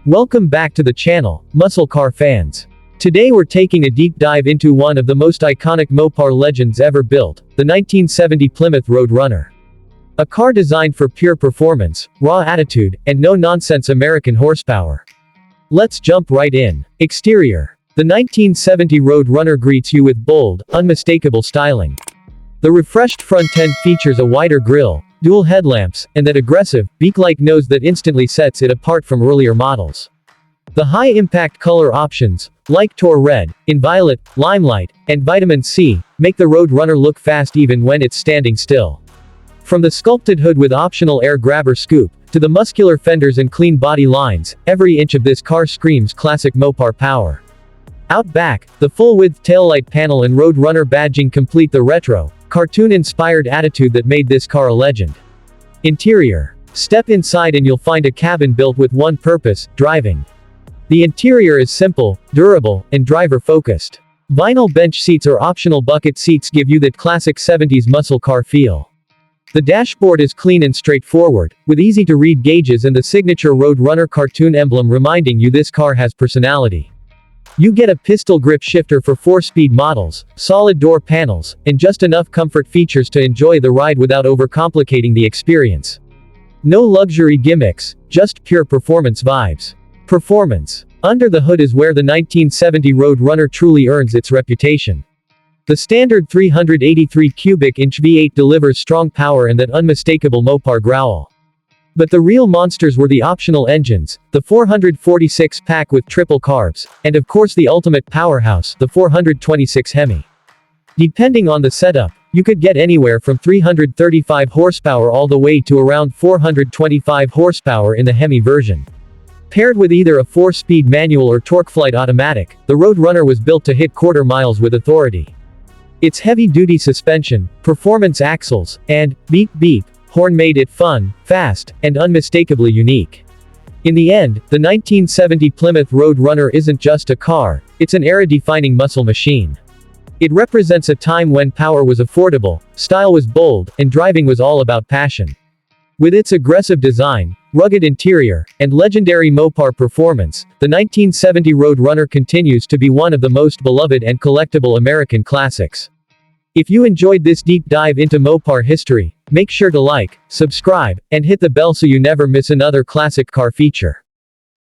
Welcome back to the channel, muscle car fans. Today we're taking a deep dive into one of the most iconic Mopar legends ever built, the 1970 Plymouth Road Runner. A car designed for pure performance, raw attitude, and no-nonsense American horsepower. Let's jump right in. Exterior. The 1970 Road Runner greets you with bold, unmistakable styling. The refreshed front end features a wider grille, dual headlamps, and that aggressive, beak-like nose that instantly sets it apart from earlier models. The high-impact color options, like Tor-Red, Violet, Limelight, and Vitamin C, make the Road Runner look fast even when it's standing still. From the sculpted hood with optional air grabber scoop, to the muscular fenders and clean body lines, every inch of this car screams classic Mopar power. Out back, the full-width taillight panel and Road Runner badging complete the retro, cartoon-inspired attitude that made this car a legend. Interior. Step inside and you'll find a cabin built with one purpose, driving. The interior is simple, durable, and driver-focused. Vinyl bench seats or optional bucket seats give you that classic 70s muscle car feel. The dashboard is clean and straightforward, with easy-to-read gauges and the signature Road Runner cartoon emblem reminding you this car has personality. You get a pistol grip shifter for 4-speed models, solid door panels, and just enough comfort features to enjoy the ride without overcomplicating the experience. No luxury gimmicks, just pure performance vibes. Performance. Under the hood is where the 1970 Road Runner truly earns its reputation. The standard 383 cubic inch V8 delivers strong power and that unmistakable Mopar growl. But the real monsters were the optional engines, the 446 pack with triple carbs, and of course the ultimate powerhouse, the 426 HEMI. Depending on the setup, you could get anywhere from 335 horsepower all the way to around 425 horsepower in the HEMI version. Paired with either a 4-speed manual or TorqueFlite automatic, the Road Runner was built to hit quarter miles with authority. Its heavy-duty suspension, performance axles, and beep-beep horn made it fun, fast, and unmistakably unique. In the end, the 1970 Plymouth Road Runner isn't just a car, it's an era-defining muscle machine. It represents a time when power was affordable, style was bold, and driving was all about passion. With its aggressive design, rugged interior, and legendary Mopar performance, the 1970 Road Runner continues to be one of the most beloved and collectible American classics. If you enjoyed this deep dive into Mopar history, make sure to like, subscribe, and hit the bell so you never miss another classic car feature.